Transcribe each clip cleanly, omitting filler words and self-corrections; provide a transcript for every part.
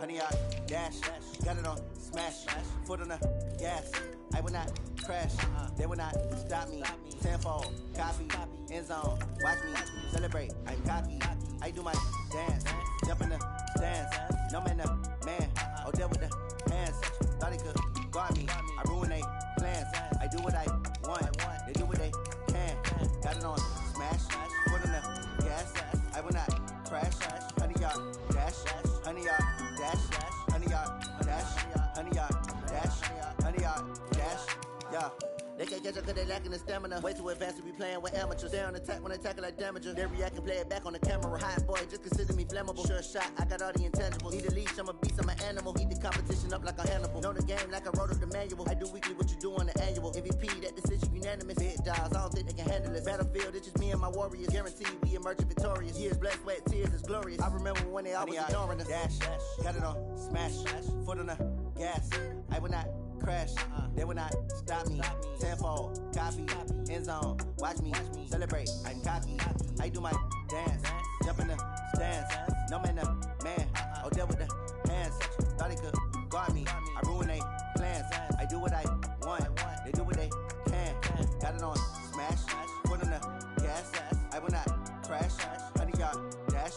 100 yard dash, got it on smash, foot on the gas. I will not crash, they will not stop me. Tenfold, copy, end zone, watch me celebrate. I'm cocky, I do my dance, jump in the stands. No man, the man, oh there with the hands. Thought he could guard me, I ruin they plans. I do what I want, they do what they can. Got it on smash, foot on the gas. I will not crash, 100 yard dash, 100 yard dash, 100 yard dash, 100 yard dash, 100 yard dash, yeah. They can't catch up cause they lacking the stamina. Way too advanced to be playing with amateurs. They on attack when they tackle like damager. They react and play it back on the camera. Hot boy, just consider me flammable. Sure shot, I got all the intangibles. Need a leash, I'm a beast, I'm an animal. Eat the competition up like a Hannibal. Know the game like I wrote up the manual. I do weekly what you do on the annual. MVP, that decision unanimous. Big dogs, I don't think they can handle it. Battlefield, it's just me and my warriors. Guaranteed we emerge victorious. Years, blood, sweat, tears, it's glorious. I remember when they always ignoring us. Dash, got it on smash, foot on the gas. I will not crash, they will not stop me. Tenfold, copy, end zone, watch me celebrate. I'm cocky, I do my dance, jump in the stands. No man, the man, oh there with the hands. Thought he could guard me, I ruin they plans. I do what I want, they do what they can. Got it on smash, foot on the gas. I will not crash, 100 yard dash,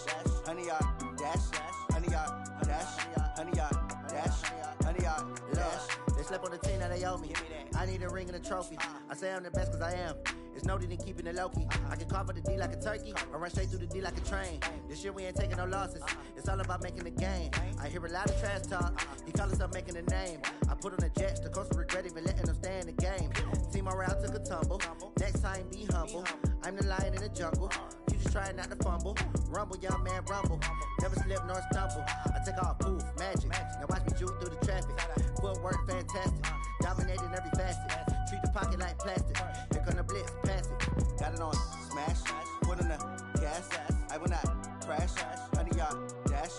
100 yard dash, 100 yard dash, 100 yard dash, 100 yard dash. They slept on the team that they owe me. I need a ring and a trophy. I say I'm the best cause I am. It's no need in keeping it low-key. I can carve up the D like a turkey or run straight through the D like a train. This year we ain't taking no losses. It's all about making the game. I hear a lot of trash talk. He call himself making a name. I put on the Jets. The coach will regret even letting them stay in the game. Team morale took a tumble. Next time be humble. I'm the lion in the jungle. You just try not to fumble. Rumble, young man, rumble. Never slip nor stumble. I take off, poof, magic. Now watch me juke through the traffic. Footwork fantastic. Dominating every facet. Treat the pocket like plastic. Here come the blitz, pass it. Got it on smash, foot on the gas. I will not crash, 100 yard dash,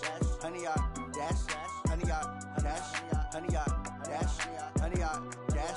100 yard dash, 100 yard dash, 100 yard dash, 100 yard dash.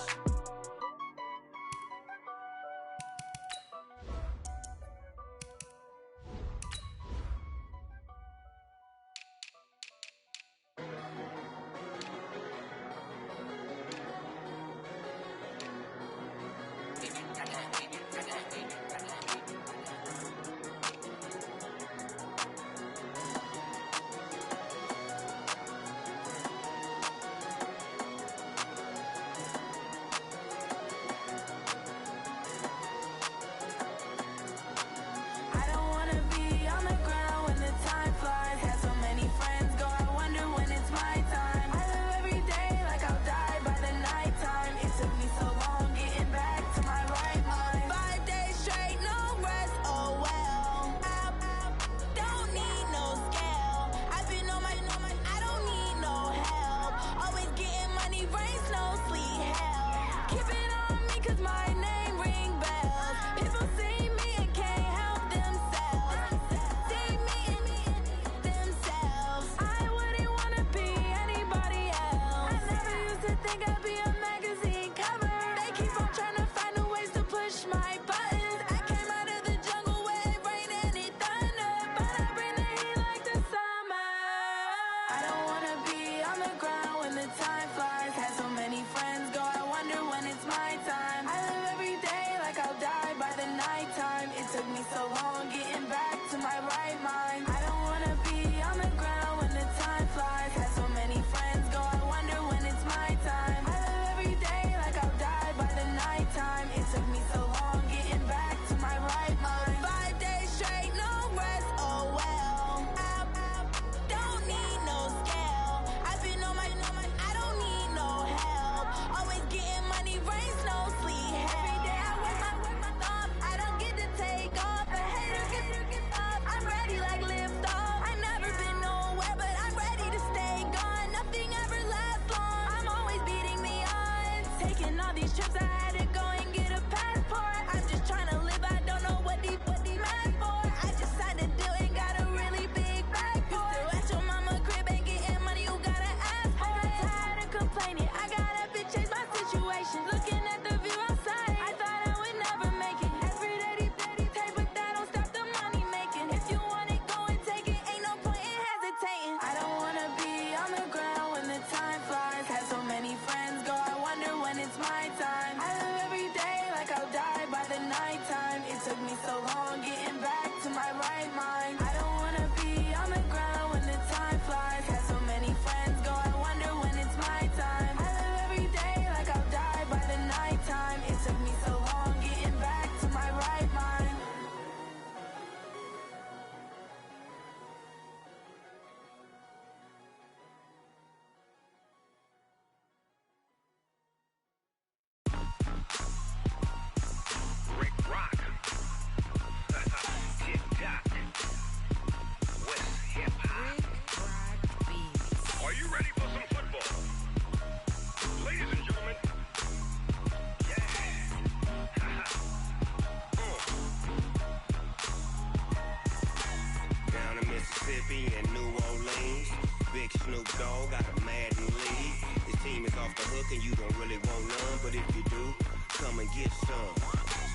Snoop Dogg got a Madden league. His team is off the hook and you don't really want none, but if you do, come and get some.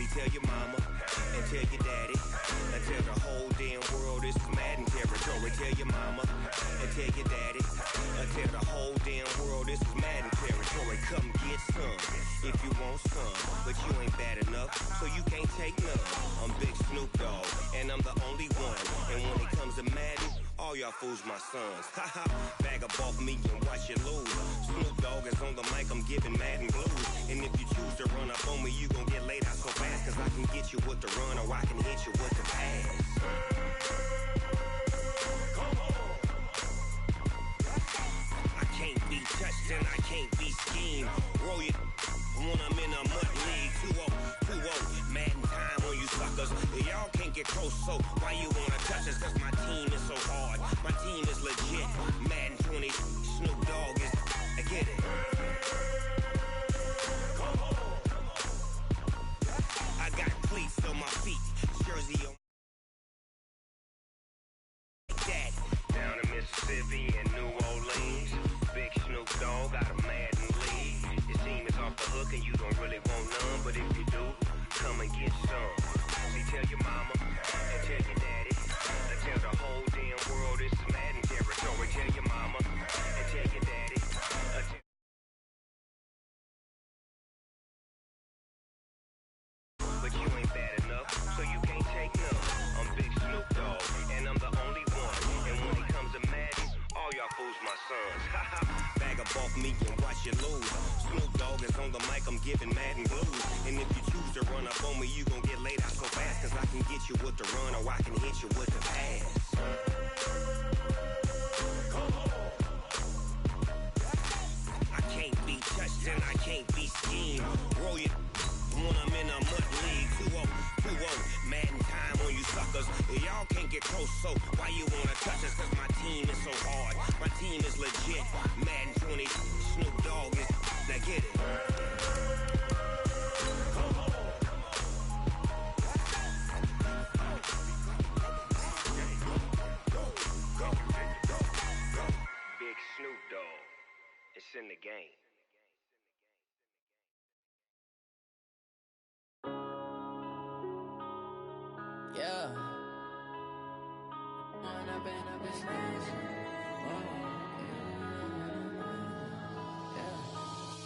See, tell your mama and tell your daddy and tell the whole damn world this is Madden territory. Tell your mama and tell your daddy and tell the whole damn world this is Madden territory. Come get some if you want some, but you ain't bad enough, so you can't take none. I'm Big Snoop Dogg, and I'm the only one. And when it comes to Madden, all y'all fools my sons. Haha, bag up off me and watch you lose. Snoop Dogg is on the mic, I'm giving Madden blues. And if you choose to run up on me, you gon' get laid out so fast, cause I can get you with the run or I can hit you with the pass. I can't be touched and I can't be schemed. Roll you when I'm in a mud league. 2-0, Madden time on you suckers. Y'all can't get close, so why you wanna touch us? Cause my team is so hard. My team is legit. Madden 20, Snoop Dogg is, I get it. I got cleats on my feet, jersey on that. Down in Mississippi and New Orleans, Big Snoop Dogg got a Madden league. His team is off the hook and you don't really want none, but if you do, come and get some. See, tell your mama and tell your daddy and tell the whole damn world this is Madden territory. Tell your mama and tell your daddy. But you ain't bad enough, so you can't take none. I'm Big Snoop Dogg, and I'm the only one. And when it comes to Madden, all y'all fools my sons. Haha, bag up off me and watch you lose. Snoop Dogg is on the mic, I'm giving Madden blues. And if you choose to run up on me, you gon' get laid out so fast, cause I can get you with the run or I can hit you with the pass. I can't be touched and I can't be schemed. Roll you when I'm in a mud league. 2-0, Madden time on you suckers. Y'all can't get close, so why you wanna touch us? Cause my team is so hard. My team is legit. Madden 20, Snoop Dogg is, now get it. Big Snoop Dogg, it's in the game. Yeah.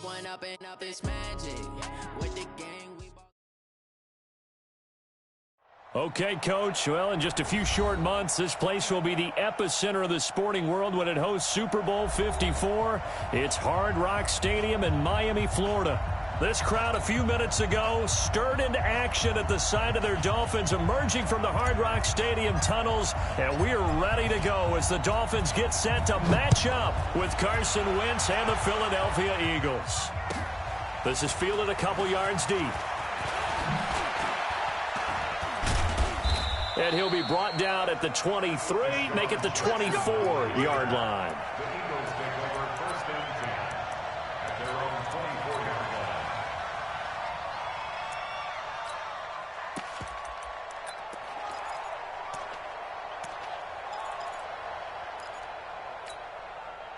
One up and up this magic with the gang we Okay, Coach. Well, in just a few short months, this place will be the epicenter of the sporting world when it hosts Super Bowl 54. It's Hard Rock Stadium in Miami, Florida. This crowd a few minutes ago stirred into action at the side of their Dolphins emerging from the Hard Rock Stadium tunnels, and we're ready to go as the Dolphins get set to match up with Carson Wentz and the Philadelphia Eagles. This is fielded a couple yards deep. And he'll be brought down at the 23, make it the 24-yard line.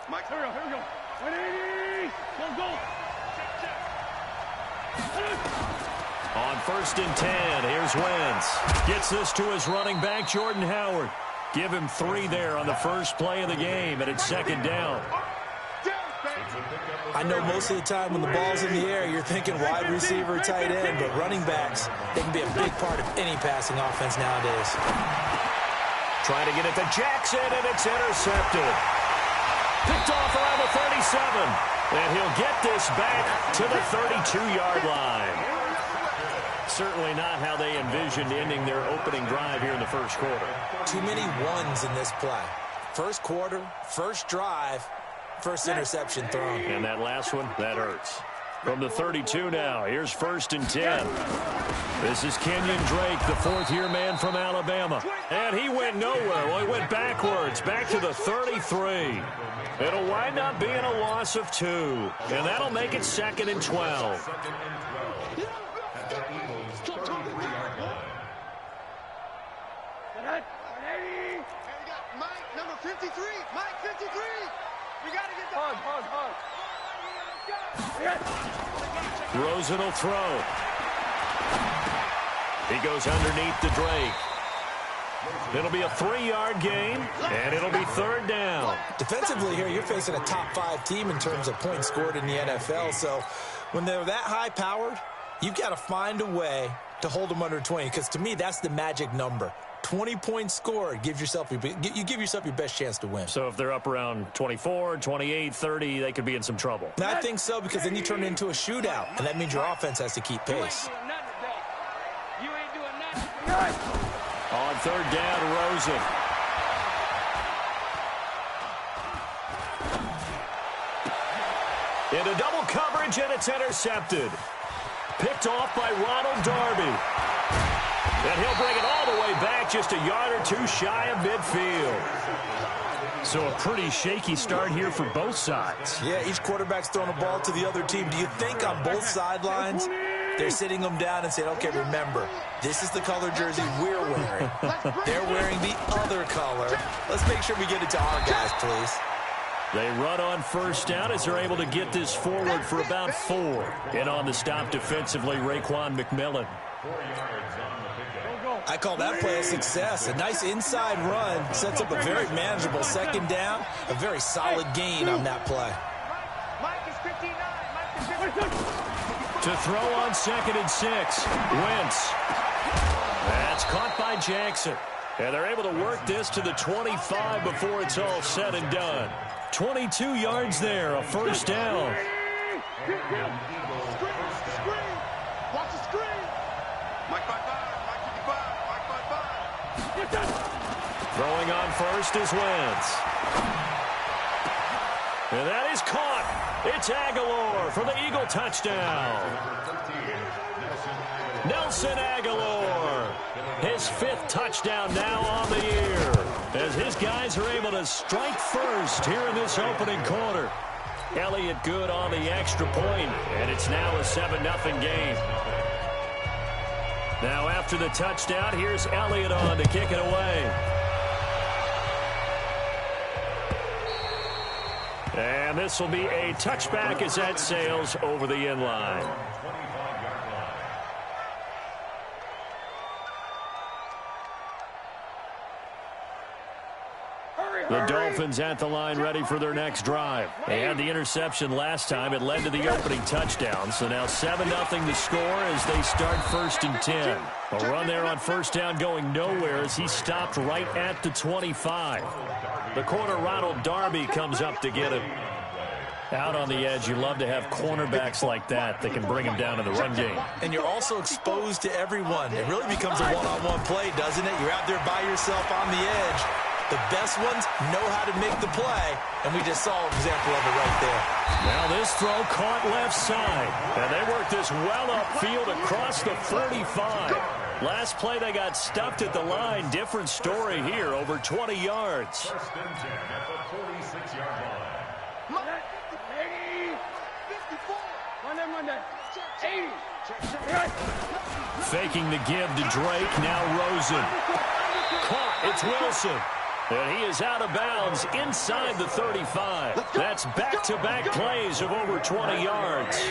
Mike, here we go. 180. Go. On 1st and 10, here's Wentz. Gets this to his running back, Jordan Howard. Give him 3 there on the first play of the game, and it's 2nd down. I know most of the time when the ball's in the air, you're thinking wide receiver, tight end, but running backs, they can be a big part of any passing offense nowadays. Trying to get it to Jackson, and it's intercepted. Picked off around the 37, and he'll get this back to the 32-yard line. Certainly not how they envisioned ending their opening drive here in the first quarter. Too many ones in this play. First quarter, first drive, first interception thrown. And that last one, that hurts. From the 32 now, here's 1st and 10. This is Kenyon Drake, the 4th-year man from Alabama. And he went nowhere. Well, he went backwards, back to the 33. It'll wind up being a loss of 2. And that'll make it 2nd and 12. Mike, number 53. Mike, 53. Rosen will throw. He goes underneath to Drake. It'll be a 3-yard gain, and it'll be 3rd down. Defensively here, you're facing a top-5 team in terms of points scored in the NFL. So when they're that high-powered, you've got to find a way to hold them under 20, because to me, that's the magic number. 20 points scored, you give yourself your best chance to win. So if they're up around 24, 28, 30, they could be in some trouble. Now, I think so, because then you turn it into a shootout, and that means your offense has to keep pace. You ain't doing nothing. On 3rd down, Rosen. Into double coverage, and it's intercepted. Picked off by Ronald Darby. And he'll bring it all the way back, just a yard or two shy of midfield. So a pretty shaky start here for both sides. Yeah, each quarterback's throwing a ball to the other team. Do you think on both sidelines they're sitting them down and saying, okay, remember, this is the color jersey we're wearing. They're wearing the other color. Let's make sure we get it to our guys, please. They run on 1st down as they're able to get this forward for about 4. And on the stop defensively, Raekwon McMillan. I call that play a success. A nice inside run sets up a very manageable 2nd down. A very solid gain on that play. To throw on 2nd and 6. Wentz. That's caught by Jackson. And they're able to work this to the 25 before it's all said and done. 22 yards there, a 1st down. Watch the screen. Mike 5-5. Throwing on 1st is Wentz. And that is caught. It's Aguilar for the Eagle touchdown. Nelson Aguilar. His 5th touchdown now on the year, as his guys are able to strike first here in this opening quarter. Elliott good on the extra point, and it's now a 7-0 game. Now after the touchdown, here's Elliott on to kick it away. And this will be a touchback as that sails over the end line. The Dolphins at the line ready for their next drive. They had the interception last time. It led to the opening touchdown. So now 7-0 the score as they start 1st and 10. A run there on 1st down going nowhere as he stopped right at the 25. The corner Ronald Darby comes up to get him. Out on the edge, you love to have cornerbacks like that can bring him down in the run game. And you're also exposed to everyone. It really becomes a one-on-one play, doesn't it? You're out there by yourself on the edge. The best ones know how to make the play, and we just saw an example of it right there. Now this throw caught left side, and they worked this well upfield across the 45. Last play they got stuffed at the line. Different story here, over 20 yards. 1st and 10 at the 46-yard line. 80. Faking the give to Drake, now Rosen. Caught, it's Wilson. And he is out of bounds inside the 35. That's back-to-back plays of over 20 yards.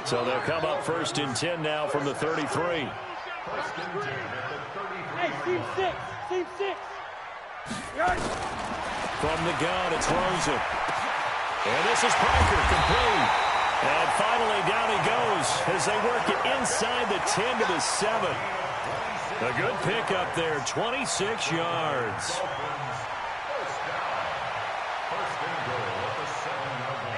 So they'll come up 1st and 10 now from the 33. 1st and 10 at the 33. Hey, team 6. Team 6. From the gun, it's Rosen. And this is Parker, complete. And finally, down he goes as they work it inside the 10 to the 7. A good pickup there, 26 yards.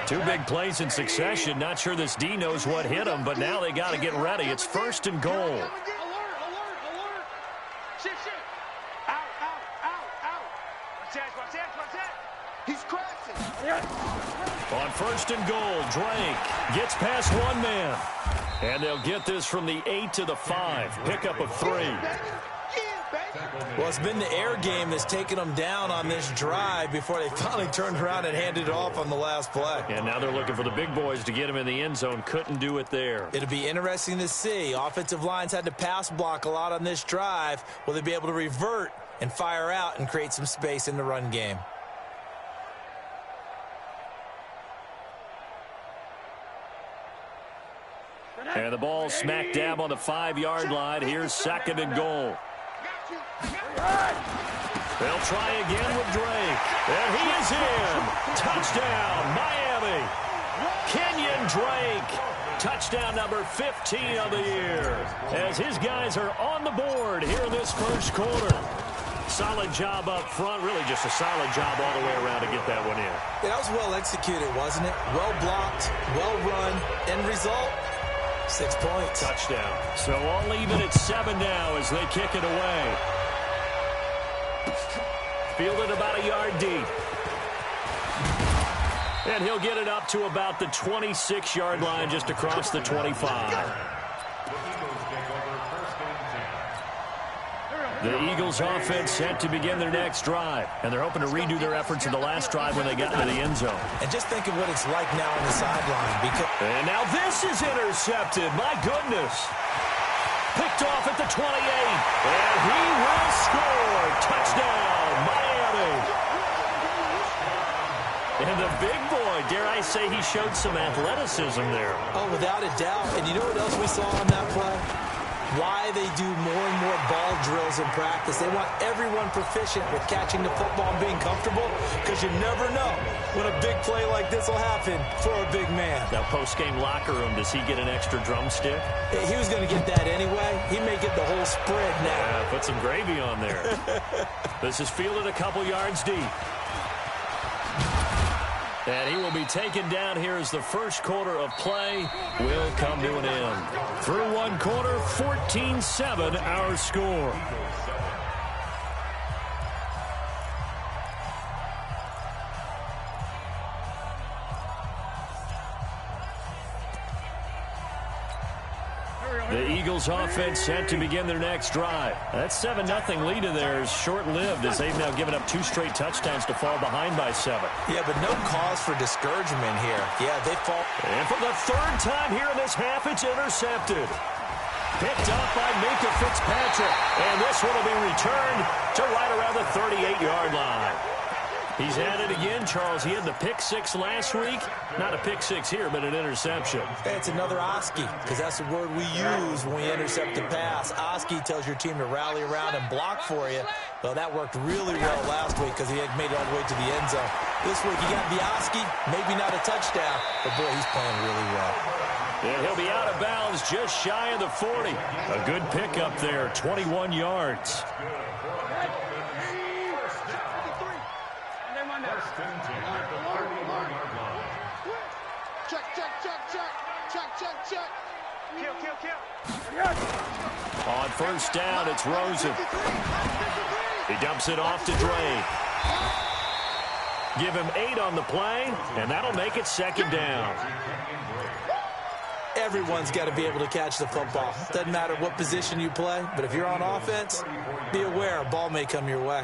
2 big plays in succession. Not sure this D knows what hit him, but now they got to get ready. It's 1st and goal. Alert. Shit. Out. Watch that. He's crashing. On 1st and goal, Drake gets past one man. And they'll get this from the 8 to the 5. Pickup of 3. Well, it's been the air game that's taken them down on this drive before they finally turned around and handed it off on the last play. And now they're looking for the big boys to get him in the end zone. Couldn't do it there. It'll be interesting to see. Offensive lines had to pass block a lot on this drive. Will they be able to revert and fire out and create some space in the run game? And the ball smack dab on the 5-yard line. Here's 2nd and goal. They'll try again with Drake. And he is in. Touchdown, Miami. Kenyon Drake. Touchdown number 15 of the year. As his guys are on the board here in this first quarter. Solid job up front. Really just a solid job all the way around to get that one in. Yeah, that was well executed, wasn't it? Well blocked, well run. End result, 6 points. Touchdown. So all even at 7 now as they kick it away. Fielded about a yard deep. And he'll get it up to about the 26-yard line just across the 25. The Eagles offense set to begin their next drive. And they're hoping to redo their efforts in the last drive when they got into the end zone. And just think of what it's like now on the sideline. And now this is intercepted. My goodness. Picked off at the 28. And he will score. Touchdown, Miami. And the big boy, dare I say, he showed some athleticism there. Oh, without a doubt. And you know what else we saw on that play? Why they do more and more ball drills in practice. They want everyone proficient with catching the football and being comfortable, because you never know when a big play like this will happen for a big man. Now, post-game locker room, does he get an extra drumstick? He was going to get that anyway. He may get the whole spread now. Yeah, put some gravy on there. This is fielded a couple yards deep. And he will be taken down here as the first quarter of play will come to an end. Through one quarter, 14-7 our score. The Eagles offense set to begin their next drive. That 7-0 lead of theirs short-lived as they've now given up 2 straight touchdowns to fall behind by 7. Yeah, but no cause for discouragement here. Yeah, they fall. And for the 3rd time here in this half, it's intercepted. Picked up by Minka Fitzpatrick. And this one will be returned to right around the 38-yard line. He's at it again, Charles. He had the pick 6 last week. Not a pick 6 here, but an interception. It's another Oski, because that's the word we use when we intercept a pass. Oski tells your team to rally around and block for you. Well, that worked really well last week because he had made it all the way to the end zone. This week, he got the Oski, maybe not a touchdown, but boy, he's playing really well. And he'll be out of bounds just shy of the 40. A good pickup there, 21 yards. On first down, it's Rosen. He dumps it off to Drake. Give him 8 on the play, and that'll make it 2nd down. Everyone's got to be able to catch the football. Doesn't matter what position you play, but if you're on offense, be aware a ball may come your way.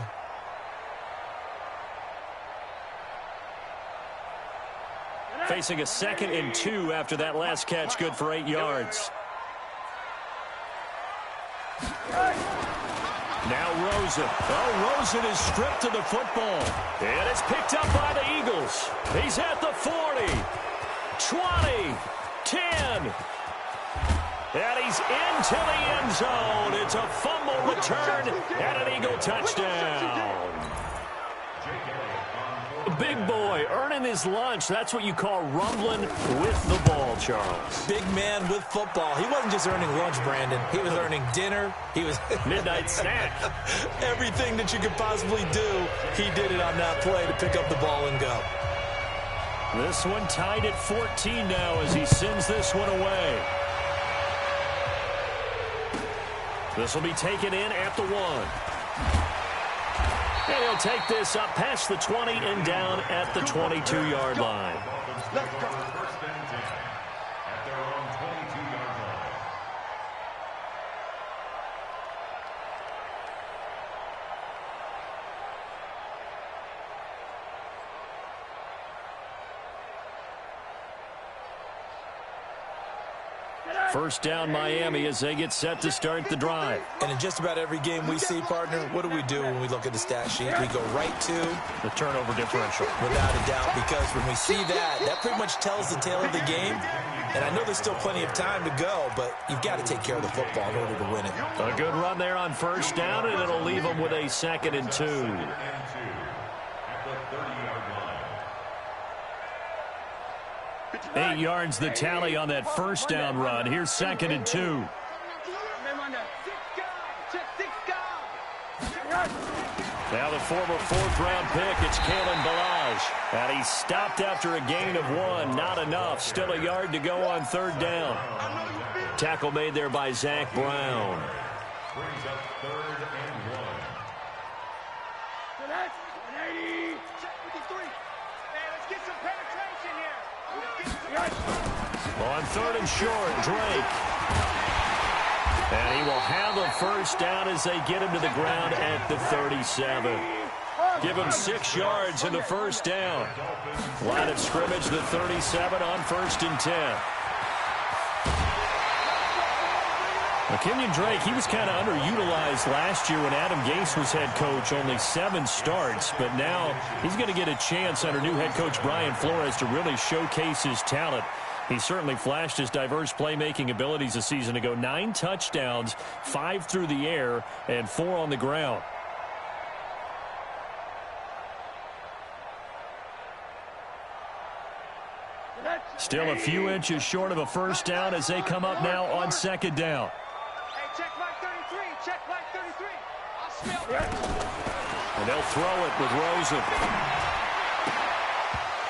Facing a 2nd and 2 after that last catch, good for 8 yards. Now Rosen. Oh, Rosen is stripped to the football. And it's picked up by the Eagles. He's at the 40, 20, 10. And he's into the end zone. It's a fumble return and an Eagle touchdown. Big boy earning his lunch. That's what you call rumbling with the ball, Charles. Big man with football. He wasn't just earning lunch, Brandon. He was earning dinner. He was midnight snack. Everything that you could possibly do, he did it on that play to pick up the ball and go. This one tied at 14 now as he sends this one away. This will be taken in at the 1. And he'll take this up past the 20 and down at the 22-yard line. First down Miami as they get set to start the drive. And in just about every game we see, partner, what do we do when we look at the stat sheet? We go right to the turnover differential. Without a doubt, because when we see that pretty much tells the tale of the game. And I know there's still plenty of time to go, but you've got to take care of the football in order to win it. A good run there on first down, and it'll leave them with a 2nd and 2. 8 yards the tally on that first down run. Here's 2nd and 2. Now the former 4th-round pick, it's Kalen Ballage. And he stopped after a gain of 1. Not enough. Still a yard to go on 3rd down. Tackle made there by Zach Brown. Brings up 3rd and 1. On 3rd and short, Drake. And he will have a first down as they get him to the ground at the 37. Give him 6 yards in the first down. Line of scrimmage, the 37 on 1st and 10. Well, Kenyon Drake, he was kind of underutilized last year when Adam Gase was head coach, only 7 starts. But now he's going to get a chance under new head coach Brian Flores to really showcase his talent. He certainly flashed his diverse playmaking abilities a season ago. 9 touchdowns, 5 through the air, and 4 on the ground. Still a few inches short of a first down as they come up now on 2nd down. Hey, check line 33. Check line 33. I'll smell it. And they'll throw it with Rosen.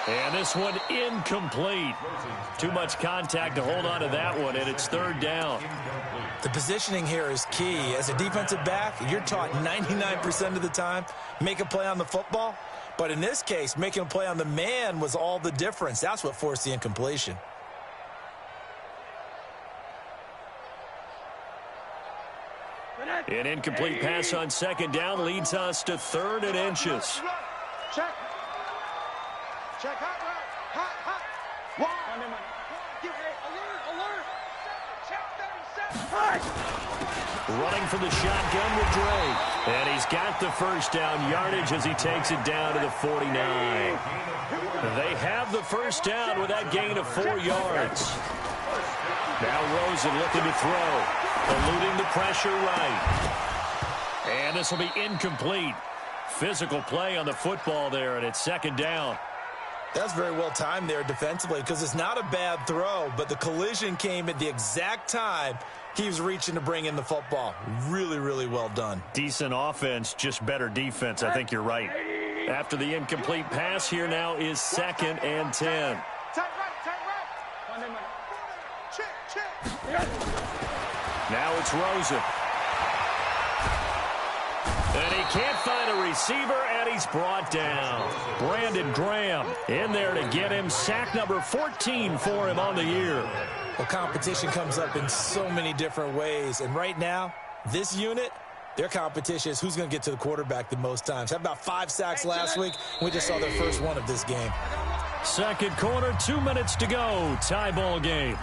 And this one incomplete. Too much contact to hold on to that one, and it's 3rd down. The positioning here is key. As a defensive back, you're taught 99% of the time, make a play on the football. But in this case, making a play on the man was all the difference. That's what forced the incompletion. An incomplete pass on 2nd down leads us to 3rd and inches. Check. Check hot, hot. Alert. Check 37. Running from the shotgun with Drake. And he's got the first down yardage as he takes it down to the 49. They have the first down with that gain of 4 yards. Now Rosen looking to throw. Eluding the pressure right. And this will be incomplete. Physical play on the football there, and it's 2nd down. That's very well timed there defensively because it's not a bad throw, but the collision came at the exact time he was reaching to bring in the football. Really, really well done. Decent offense, just better defense. I think you're right. After the incomplete pass, here now is 2nd and 10. Tight right. Check. Now it's Rosen. And he can't find a receiver, and he's brought down. Brandon Graham in there to get him. Sack number 14 for him on the year. Well, competition comes up in so many different ways. And right now, this unit, their competition is who's going to get to the quarterback the most times. Had about 5 sacks last week. We just saw their first one of this game. 2nd quarter, 2 minutes to go. Tie ball game.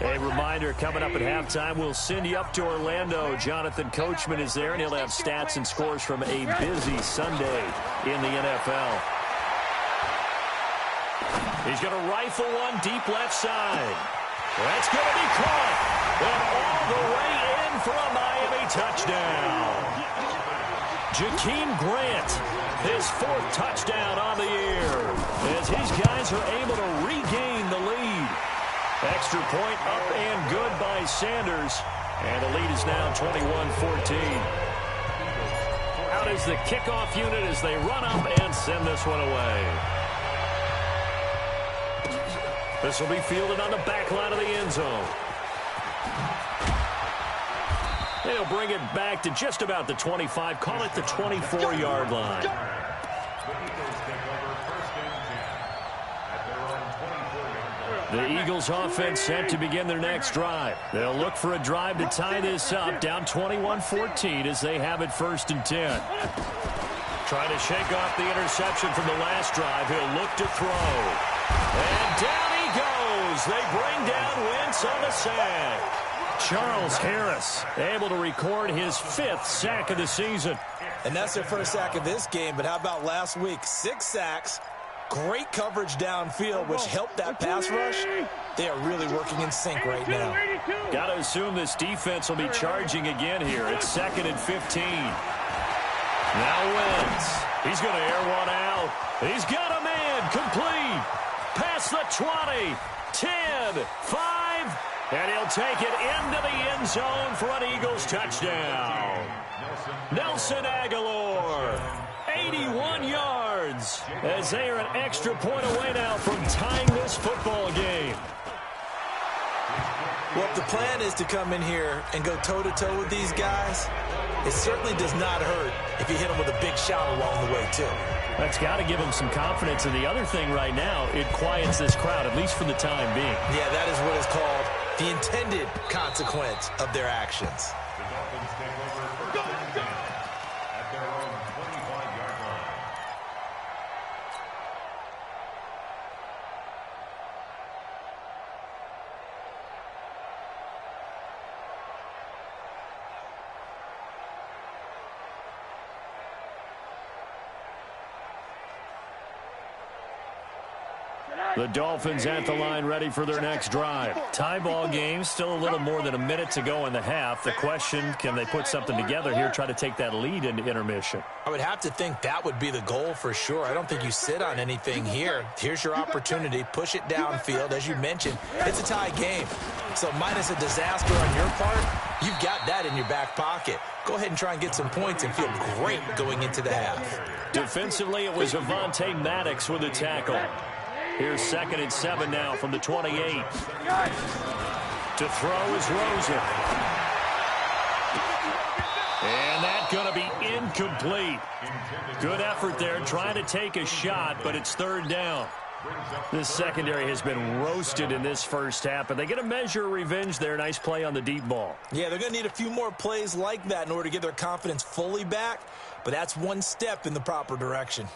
A reminder, coming up at halftime, we'll send you up to Orlando. Jonathan Coachman is there, and he'll have stats and scores from a busy Sunday in the NFL. He's going to rifle one deep left side. That's going to be caught. And all the way in for a Miami touchdown. Jakeem Grant, his 4th touchdown on the year, as his guys are able to regain the lead. Extra point up and good by Sanders. And the lead is now 21-14. Out is the kickoff unit as they run up and send this one away. This will be fielded on the back line of the end zone. They'll bring it back to just about the 25. Call it the 24-yard line. The Eagles offense set to begin their next drive. They'll look for a drive to tie this up, down 21-14 as they have it 1st and 10. Trying to shake off the interception from the last drive. He'll look to throw. And down he goes. They bring down Wentz on the sack. Charles Harris able to record his 5th sack of the season. And that's their first sack of this game, but how about last week? 6 sacks, great coverage downfield, which helped that pass rush. They are really working in sync right now. Got to assume this defense will be charging again here. It's 2nd and 15. Now Wentz. He's going to air one out. He's got a man complete. Past the 20, 10, 5, and he'll take it into the end zone for an Eagles touchdown. Nelson Aguilar, 81 yards, as they are an extra point away now from tying this football game. Well, if the plan is to come in here and go toe-to-toe with these guys, it certainly does not hurt if you hit them with a big shout along the way, too. That's got to give them some confidence. And the other thing right now, it quiets this crowd, at least for the time being. Yeah, that is what is called the intended consequence of their actions. The Dolphins at the line ready for their next drive. Tie ball game, still a little more than a minute to go in the half. The question, can they put something together here, try to take that lead into intermission? I would have to think that would be the goal for sure. I don't think you sit on anything here. Here's your opportunity. Push it downfield. As you mentioned, it's a tie game. So minus a disaster on your part, you've got that in your back pocket. Go ahead and try and get some points and feel great going into the half. Defensively, it was Avonte Maddox with a tackle. Here's 2nd and 7 now from the 28. To throw is Rosen. And that's going to be incomplete. Good effort there trying to take a shot, but it's 3rd down. This secondary has been roasted in this first half, but they get a measure of revenge there. Nice play on the deep ball. Yeah, they're going to need a few more plays like that in order to get their confidence fully back, but that's one step in the proper direction.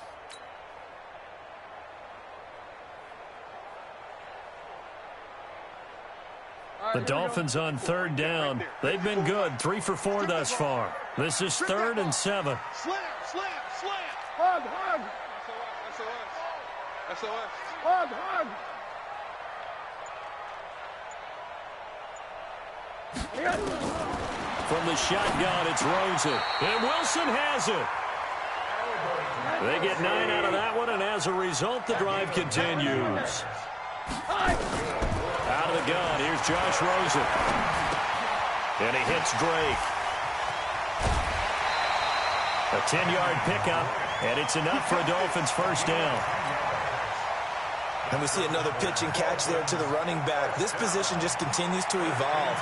The Dolphins on 3rd down. They've been good, 3 for 4 thus far. This is 3rd and 7. Slam, slam, slam. Hug, hug. SOS. SOS. Hug, hug. From the shotgun, it's Rosen. And Wilson has it. They get 9 out of that one, and as a result, the drive continues. Out of the gun, here's Josh Rosen. And he hits Drake. A 10-yard pickup, and it's enough for a Dolphins first down. And we see another pitch and catch there to the running back. This position just continues to evolve.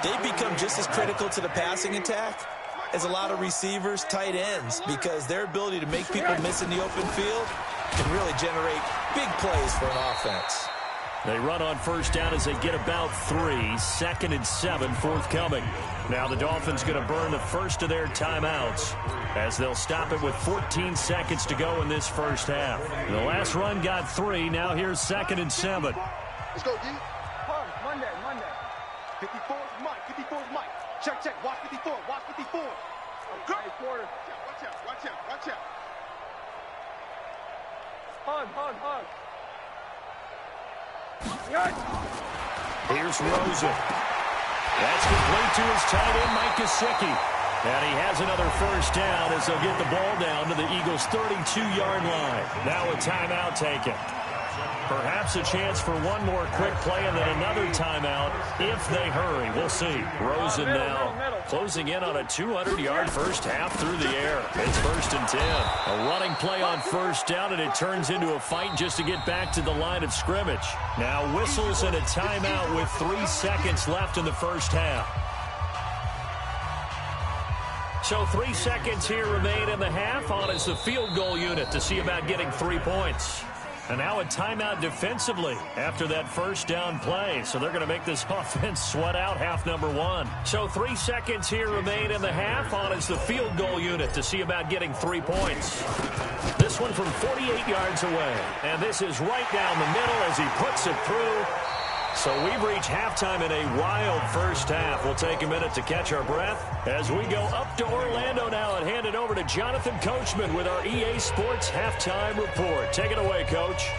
They become just as critical to the passing attack as a lot of receivers, tight ends, because their ability to make people miss in the open field can really generate big plays for an offense. They run on first down as they get about 3. 2nd and 7 forthcoming. Now the Dolphins going to burn the first of their timeouts as they'll stop it with 14 seconds to go in this first half. The last run got 3. Now here's 2nd and 7. Let's go, D. Monday. 54 is Mike. 54 is Mike. Check. Watch 54. Watch 54. Go. Watch out. Hug. Here's Rosen. That's complete to his tight end, Mike Gesicki. And he has another first down as they'll get the ball down to the Eagles' 32-yard line. Now a timeout taken. Perhaps a chance for one more quick play and then another timeout if they hurry. We'll see. Rosen now closing in on a 200-yard first half through the air. It's 1st and 10. A running play on first down, and it turns into a fight just to get back to the line of scrimmage. Now whistles and a timeout with 3 seconds left in the first half. So 3 seconds here remain in the half. On as the field goal unit to see about getting 3 points. And now a timeout defensively after that first down play. So they're going to make this offense sweat out half number one. So 3 seconds here remain in the half. On is the field goal unit to see about getting 3 points. This one from 48 yards away. And this is right down the middle as he puts it through. So we've reached halftime in a wild first half. We'll take a minute to catch our breath as we go up to Orlando now and hand it over to Jonathan Coachman with our EA Sports Halftime Report. Take it away, Coach.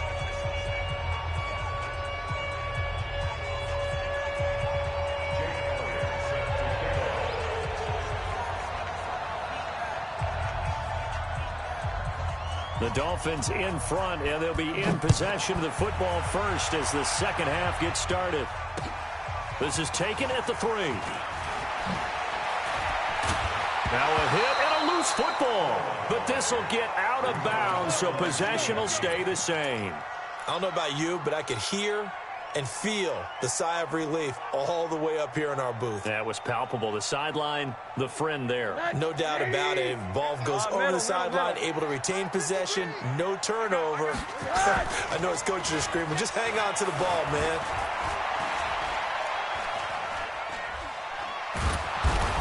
The Dolphins in front, and they'll be in possession of the football first as the second half gets started. This is taken at the 3. Now a hit and a loose football. But this will get out of bounds, so possession will stay the same. I don't know about you, but I could hear and feel the sigh of relief all the way up here in our booth. That was palpable. The sideline, the friend there. No doubt about it. Ball goes over the sideline, able to retain possession, no turnover. I know his coaches are screaming, just hang on to the ball, man.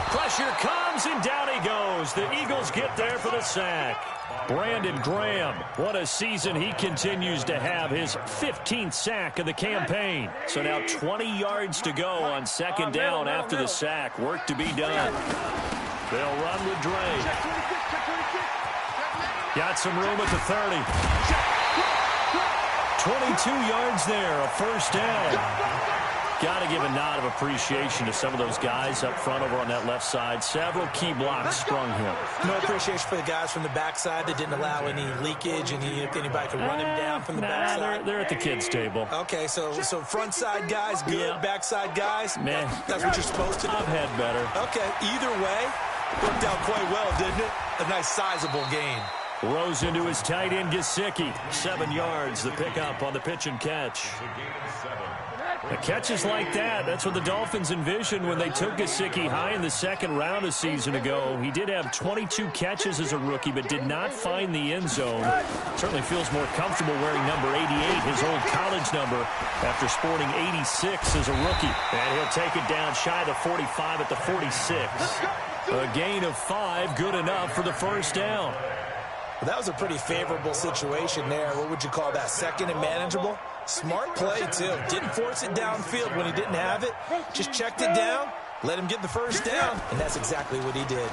Pressure comes, and down he goes. The Eagles get there for the sack. Brandon Graham, what a season he continues to have, his 15th sack of the campaign. So now 20 yards to go on second down after the sack. Work to be done. They'll run with Dre. Got some room at the 30. 22 yards there, a first down. Got to give a nod of appreciation to some of those guys up front over on that left side. Several key blocks sprung him. No appreciation for the guys from the backside that didn't allow any leakage, and if anybody could run him down from the backside. They're at the kids' table. Okay, so front side guys, good. Yeah. Backside guys, man, that's what you're supposed to do. I've had better. Okay, either way, worked out quite well, didn't it? A nice sizable gain. Rose into his tight end, Gesicki. 7 yards, the pickup on the pitch and catch. The catches like that, that's what the Dolphins envisioned when they took Gesicki high in the second round a season ago. He did have 22 catches as a rookie, but did not find the end zone. Certainly feels more comfortable wearing number 88, his old college number, after sporting 86 as a rookie. And he'll take it down shy of the 45 at the 46. A gain of 5, good enough for the first down. Well, that was a pretty favorable situation there. What would you call that? Second and manageable? Smart play, too. Didn't force it downfield when he didn't have it. Just checked it down, let him get the first down, and that's exactly what he did.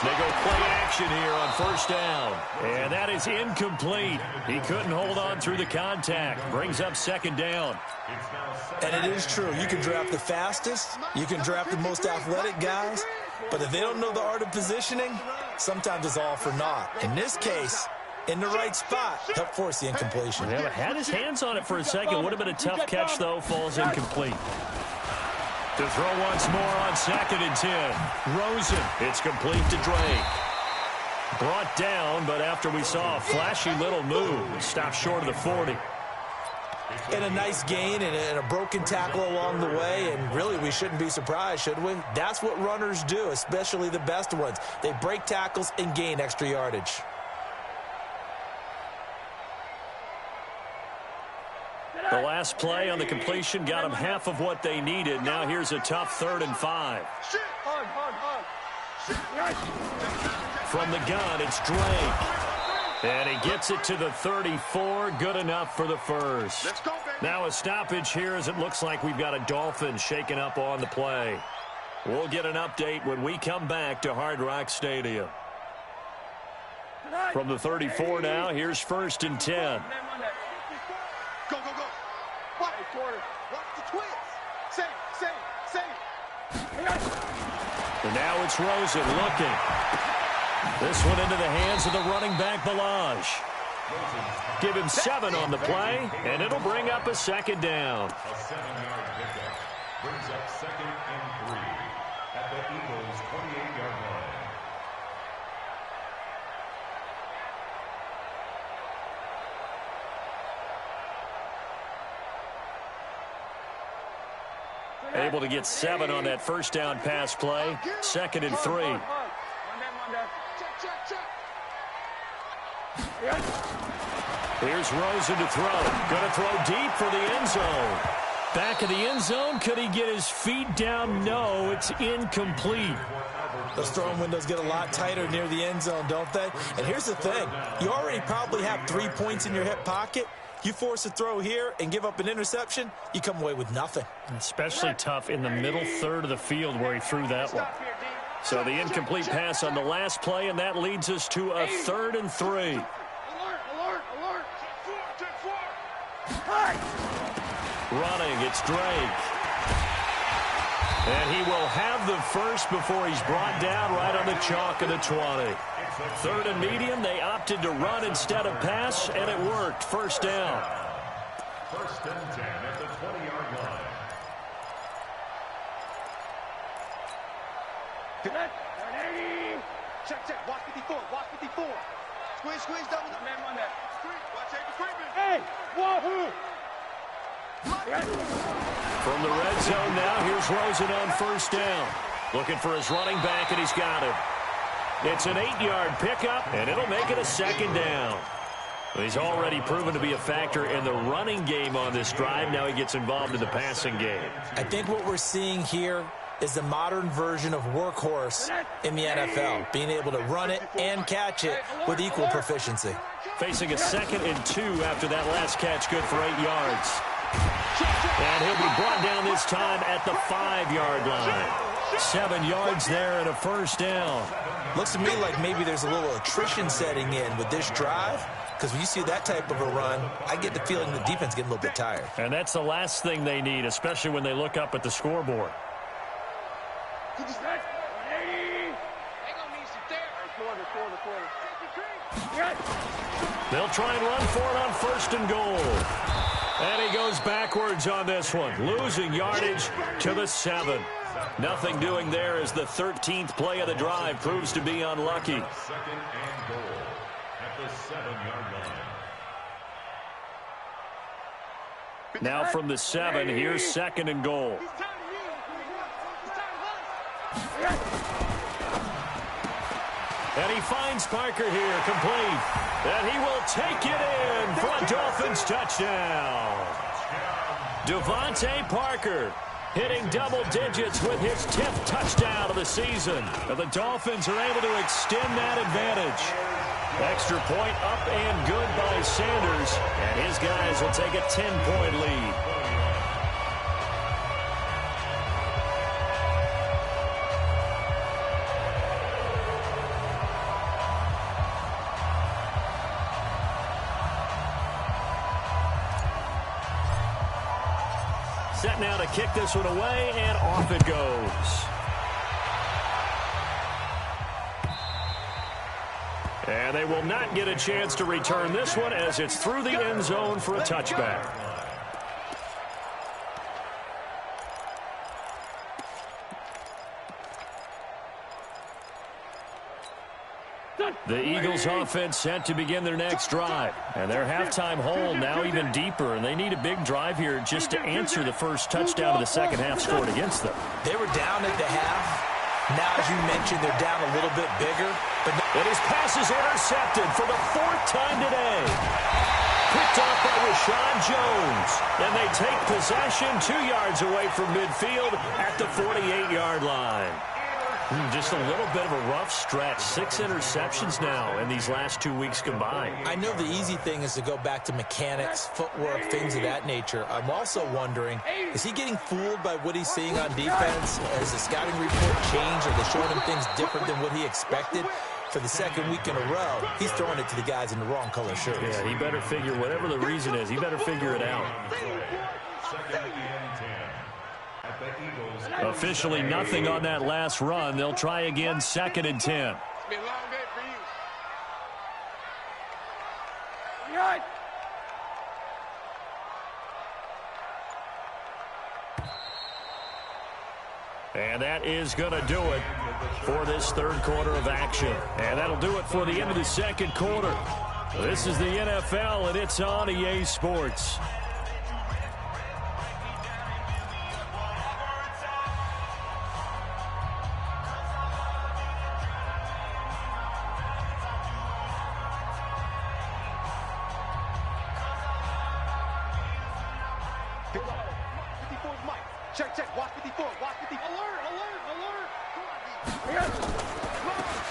They go play action here on first down. And that is incomplete. He couldn't hold on through the contact. Brings up second down. And it is true. You can draft the fastest. You can draft the most athletic guys. But if they don't know the art of positioning, sometimes it's all for naught. In this case, in the right spot, helped force the incompletion. Yeah, but had his hands on it for a second. Would have been a tough catch, though. Falls incomplete. To throw once more on second and 10. Rosen. It's complete to Drake. Brought down, but after we saw a flashy little move, stopped short of the 40. And a nice gain and a broken tackle along the way, and really we shouldn't be surprised, should we? That's what runners do, especially the best ones. They break tackles and gain extra yardage. The last play on the completion got them half of what they needed. Now here's a tough 3rd and 5. From the gun, it's Drake. And he gets it to the 34. Good enough for the first. Now a stoppage here as it looks like we've got a Dolphin shaken up on the play. We'll get an update when we come back to Hard Rock Stadium. From the 34 now, here's 1st and 10. Go, go, go. Watch the twins. Same. And now it's Rosen looking. This one into the hands of the running back, Balaj. Give him 7 on the play, and it'll bring up a second down. A 7-yard pickup brings up 2nd and 3 at the Eagles' 28-yard line. Able to get 7 on that first down pass play. 2nd and 3. Here's Rosen to throw. Going to throw deep for the end zone. Back of the end zone. Could he get his feet down? No, it's incomplete. Those throwing windows get a lot tighter near the end zone, don't they? And here's the thing. You already probably have 3 points in your hip pocket. You force a throw here and give up an interception, you come away with nothing. Especially tough in the middle third of the field where he threw that one. So the incomplete pass on the last play, and that leads us to a 3rd and 3. Alert, alert, alert. Running, it's Drake. And he will have the first before he's brought down right on the chalk of the 20. 3rd and medium, they opted to run instead of pass, and it worked. First down. 1st and 10 at the 20-yard line. Connect. 180. Check. Watch 54. Watch 54. Squeeze. Double the man on that. Watch Aiden Freeman. Hey, wahoo. From the red zone now, here's Rosen on first down. Looking for his running back, and he's got him. It's an 8-yard pickup, and it'll make it a 2nd down. He's already proven to be a factor in the running game on this drive. Now he gets involved in the passing game. I think what we're seeing here is the modern version of workhorse in the NFL, being able to run it and catch it with equal proficiency. Facing a 2nd and 2 after that last catch, good for 8 yards. And he'll be brought down this time at the 5-yard line. 7 yards there and a first down. Looks to me like maybe there's a little attrition setting in with this drive, because when you see that type of a run, I get the feeling the defense getting a little bit tired. And that's the last thing they need, especially when they look up at the scoreboard. They'll try and run for it on 1st and goal. And he goes backwards on this one, losing yardage to the 7. Nothing doing there as the 13th play of the drive proves to be unlucky. 2nd and goal at the 7-yard line. Now from the 7, here's 2nd and goal. And he finds Parker here, complete. And he will take it in for a Dolphins touchdown. Devontae Parker hitting double digits with his 10th touchdown of the season. And the Dolphins are able to extend that advantage. Extra point up and good by Sanders. And his guys will take a 10-point lead. Set now to kick this one away, and off it goes. And they will not get a chance to return this one as it's through the end zone for a touchback. The Eagles offense set to begin their next drive. And their halftime hole now even deeper. And they need a big drive here just to answer the first touchdown of the second half scored against them. They were down at the half. Now, as you mentioned, they're down a little bit bigger. And his pass is intercepted for the 4th time today. Picked off by Rashad Jones. And they take possession 2 yards away from midfield at the 48-yard line. Just a little bit of a rough stretch. 6 interceptions now in these last 2 weeks combined. I know the easy thing is to go back to mechanics, footwork, things of that nature. I'm also wondering, is he getting fooled by what he's seeing on defense? Has the scouting report changed? Are they showing him things different than what he expected? For the 2nd week in a row, he's throwing it to the guys in the wrong color shirts. Yeah, he better figure, whatever the reason is, he better figure it out. 2nd and 10. Officially nothing on that last run. They'll try again, 2nd and 10. It's been a long day for you. Right. And that is going to do it for this 3rd quarter of action. And that'll do it for the end of the 2nd quarter. This is the NFL, and it's on EA Sports. Check, check. Watch 54. Watch 54. Alert, alert, alert.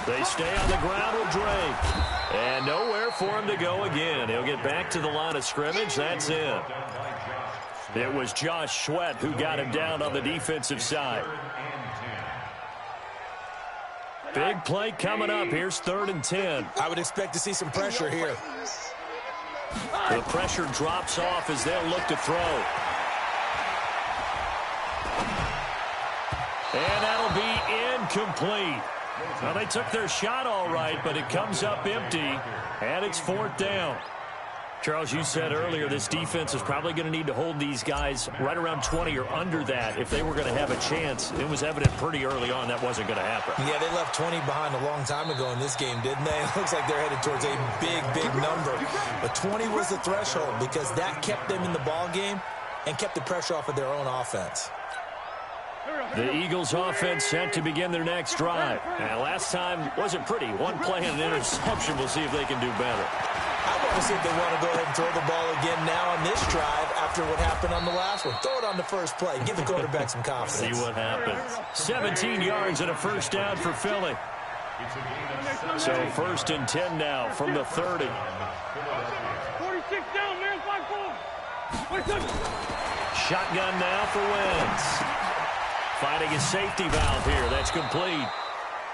They stay on the ground with Drake. And nowhere for him to go again. He'll get back to the line of scrimmage. That's it. It was Josh Sweat who got him down on the defensive side. Big play coming up. Here's 3rd and 10. I would expect to see some pressure here. The pressure drops off as they'll look to throw. And that'll be incomplete. Well, they took their shot all right, but it comes up empty, and it's 4th down. Charles, you said earlier this defense is probably going to need to hold these guys right around 20 or under that if they were going to have a chance. It was evident pretty early on that wasn't going to happen. Yeah, they left 20 behind a long time ago in this game, didn't they? It looks like they're headed towards a big, big number. But 20 was the threshold because that kept them in the ball game and kept the pressure off of their own offense. The Eagles offense set to begin their next drive. And last time wasn't pretty. One play and an interception. We'll see if they can do better. I want to see if they want to go ahead and throw the ball again now on this drive after what happened on the last one. Throw it on the first play. Give the quarterback some confidence. See what happens. 17 yards and a first down for Philly. So 1st and 10 now from the 30. 46 down, man. 5-4. Shotgun now for Wentz. Finding a safety valve here. That's complete.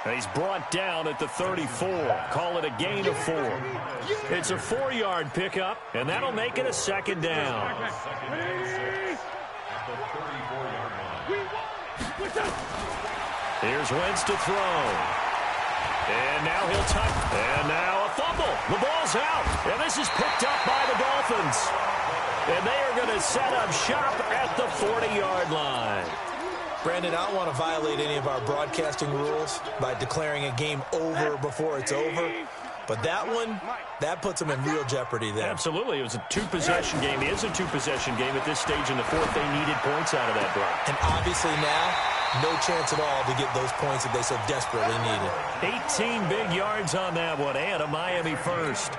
He's brought down at the 34. Call it a gain of 4. It's a 4-yard pickup, and that'll make it a 2nd down. Here's Wentz to throw. And now he'll touch. And now a fumble. The ball's out. And this is picked up by the Dolphins. And they are going to set up shop at the 40-yard line. Brandon, I don't want to violate any of our broadcasting rules by declaring a game over before it's over. But that one, that puts them in real jeopardy there. Absolutely. It was a 2-possession game. It is a 2-possession game at this stage in the 4th. They needed points out of that drive. And obviously now, no chance at all to get those points that they so desperately needed. 18 big yards on that one, and a Miami first.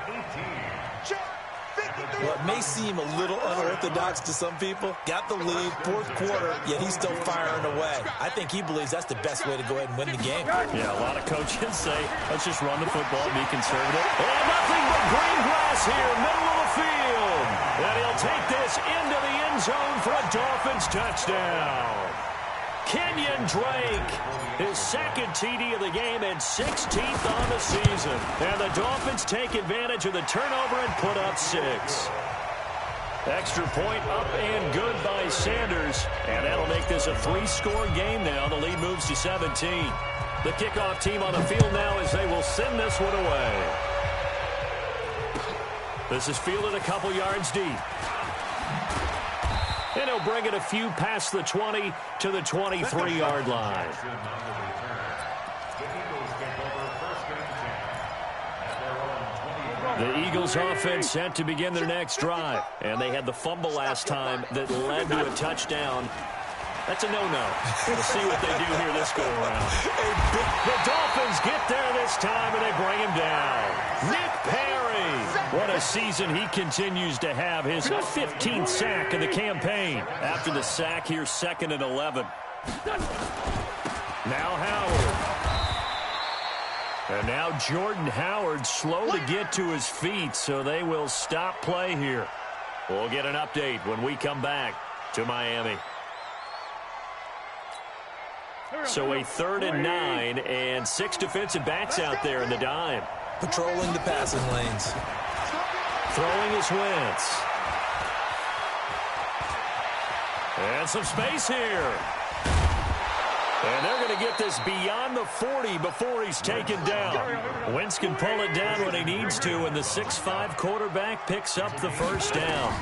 What may seem a little unorthodox to some people, got the lead, 4th quarter, yet he's still firing away. I think he believes that's the best way to go ahead and win the game. Yeah, a lot of coaches say, let's just run the football, be conservative. And nothing but green grass here, middle of the field. And he'll take this into the end zone for a Dolphins touchdown. Kenyon Drake, his 2nd TD of the game and 16th on the season. And the Dolphins take advantage of the turnover and put up 6. Extra point up and good by Sanders. And that'll make this a 3-score game now. The lead moves to 17. The kickoff team on the field now as they will send this one away. This is fielded a couple yards deep. And he'll bring it a few past the 20 to the 23-yard line. The Eagles offense set to begin their next drive. And they had the fumble last time that led to a touchdown. That's a no-no. We'll see what they do here this go-around. The Dolphins get there this time, and they bring him down. Nick Perry. What a season he continues to have. His 15th sack of the campaign. After the sack, here's 2nd and 11. Now Howard. And now Jordan Howard slow to get to his feet, so they will stop play here. We'll get an update when we come back to Miami. So a 3rd and 9 and 6 defensive backs out there in the dime. Patrolling the passing lanes. Throwing is Wentz. And some space here. And they're going to get this beyond the 40 before he's taken down. Wentz can pull it down when he needs to, and the 6'5" quarterback picks up the first down.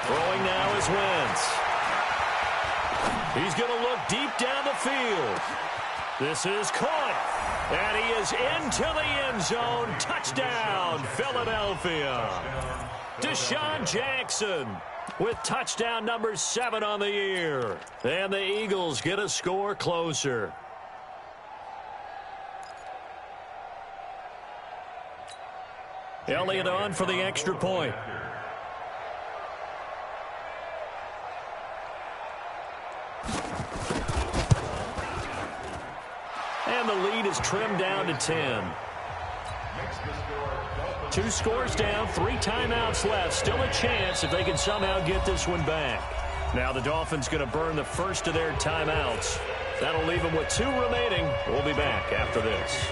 Throwing now is Wentz. He's going to look deep down the field. This is caught. And he is into the end zone. Touchdown, Philadelphia. Deshaun Jackson with touchdown number 7 on the year. And the Eagles get a score closer. Elliott on for the extra point. And the lead is trimmed down to 10. 2 scores down, 3 timeouts left. Still a chance if they can somehow get this one back. Now the Dolphins going to burn the first of their timeouts. That'll leave them with 2 remaining. We'll be back after this.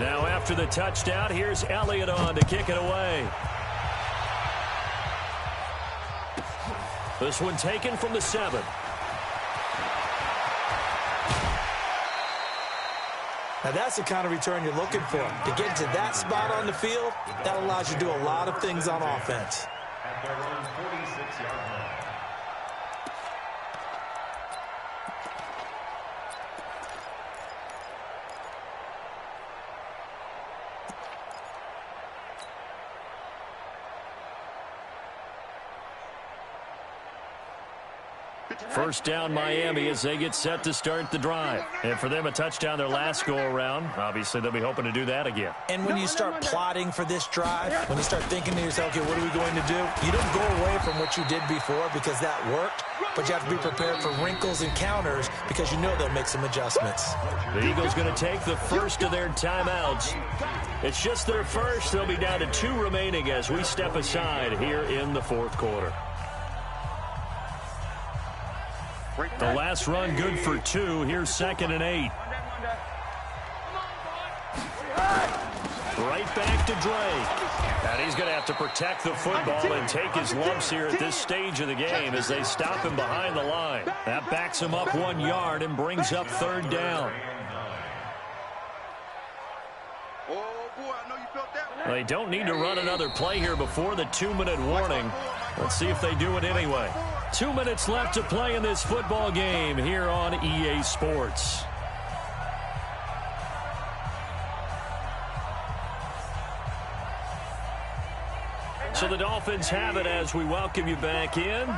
Now after the touchdown, here's Elliott on to kick it away. This one taken from the 7. Now that's the kind of return you're looking for. To get to that spot on the field, that allows you to do a lot of things on offense. At their own 46-yard line. First down Miami as they get set to start the drive. And for them, a touchdown their last go-around. Obviously, they'll be hoping to do that again. And when you start plotting for this drive, when you start thinking to yourself, okay, what are we going to do? You don't go away from what you did before because that worked, but you have to be prepared for wrinkles and counters because you know they'll make some adjustments. The Eagles going to take the first of their timeouts. It's just their first. They'll be down to 2 remaining as we step aside here in the 4th quarter. The last run good for 2. Here's 2nd and 8. Right back to Drake. And he's going to have to protect the football and take his lumps here at this stage of the game as they stop him behind the line. That backs him up 1 yard and brings up 3rd down. They don't need to run another play here before the 2-minute warning. Let's see if they do it anyway. 2 minutes left to play in this football game here on EA Sports. So the Dolphins have it as we welcome you back in.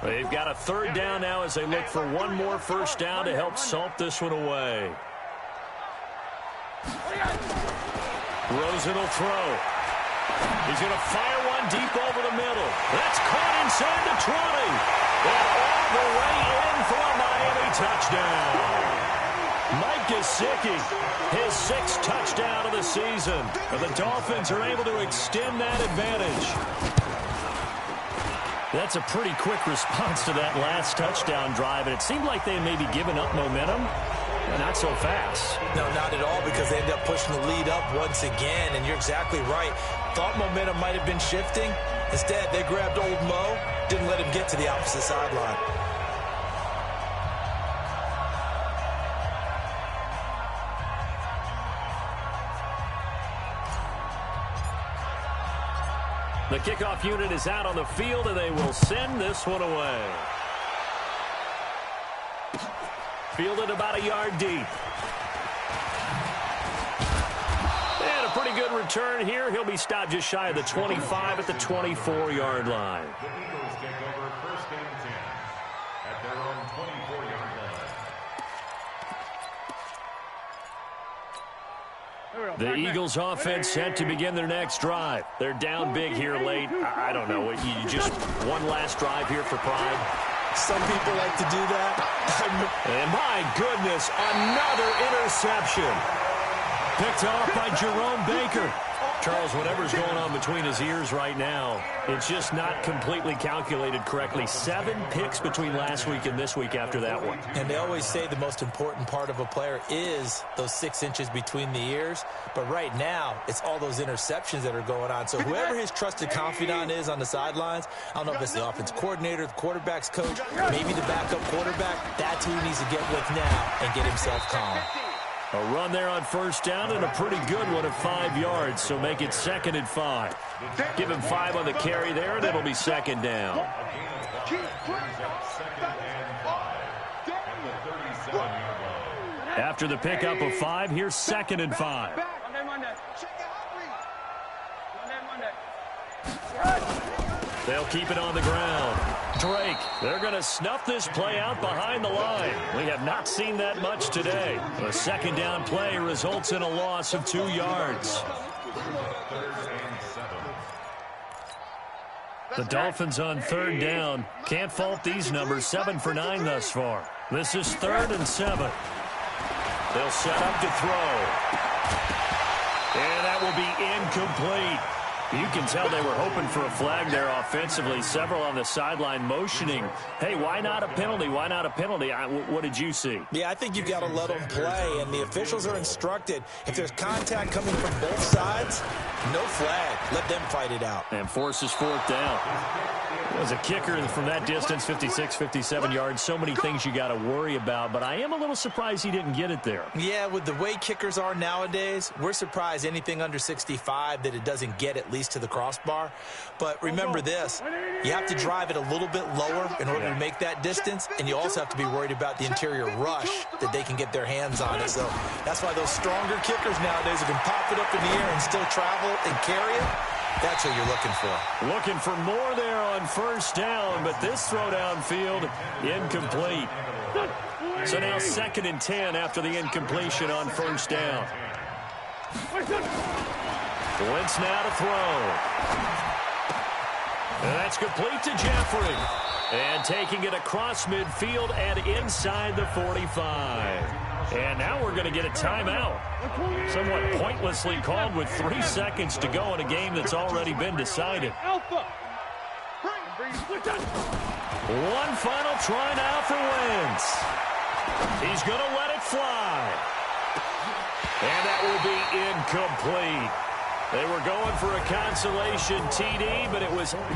They've got a 3rd down now as they look for 1 more first down to help salt this one away. Rosen will throw. He's going to fire one deep over the middle. That's caught inside the 20. And all the way in for a Miami touchdown. Mike Gesicki, his 6th touchdown of the season. And the Dolphins are able to extend that advantage. That's a pretty quick response to that last touchdown drive. And it seemed like they may be giving up momentum. Not so fast. No, not at all, because they ended up pushing the lead up once again, and you're exactly right. Thought momentum might have been shifting. Instead, they grabbed old Mo, didn't let him get to the opposite sideline. The kickoff unit is out on the field, and they will send this one away. Fielded about a yard deep. And a pretty good return here. He'll be stopped just shy of the 25 at the 24-yard line. The Eagles take over 1st and 10 at their own 24-yard line. The Eagles offense set to begin their next drive. They're down big here late. I don't know. You just one last drive here for pride. Some people like to do that. And my goodness, another interception. Picked off by Jerome Baker. Charles, whatever's going on between his ears right now, it's just not completely calculated correctly. 7 picks between last week and this week after that one. And they always say the most important part of a player is those 6 inches between the ears. But right now, it's all those interceptions that are going on. So whoever his trusted confidant is on the sidelines, I don't know if it's the offense coordinator, the quarterback's coach, maybe the backup quarterback, that's who he needs to get with now and get himself calm. A run there on first down and a pretty good one at 5 yards, so make it 2nd and 5. Give him 5 on the carry there, and it'll be 2nd down. After the pickup of 5, here's 2nd and 5. They'll keep it on the ground. Drake, they're going to snuff this play out behind the line. We have not seen that much today. A 2nd down play results in a loss of 2 yards. The Dolphins on third down. Can't fault these numbers. 7 for 9 thus far. This is 3rd and 7. They'll set up to throw. And that will be incomplete. You can tell they were hoping for a flag there offensively. Several on the sideline motioning, hey, why not a penalty? Why not a penalty? What did you see? Yeah, I think you got to let them play, and the officials are instructed. If there's contact coming from both sides, no flag. Let them fight it out. And forces 4th down. As a kicker from that distance, 56, 57 yards, so many things you got to worry about, but I am a little surprised he didn't get it there. Yeah, with the way kickers are nowadays, we're surprised anything under 65 that it doesn't get at least to the crossbar. But remember this, you have to drive it a little bit lower in order to make that distance, and you also have to be worried about the interior rush that they can get their hands on it. So that's why those stronger kickers nowadays who can pop it up in the air and still travel and carry it, that's what you're looking for. Looking for more there on 1st down, but this throw downfield, incomplete. So now 2nd and 10 after the incompletion on 1st down. Wentz now to throw. And that's complete to Jeffrey. And taking it across midfield and inside the 45. And now we're going to get a timeout. Somewhat pointlessly called with 3 seconds to go in a game that's already been decided. One final try now for Wentz. He's going to let it fly. And that will be incomplete. They were going for a consolation TD, but it was not.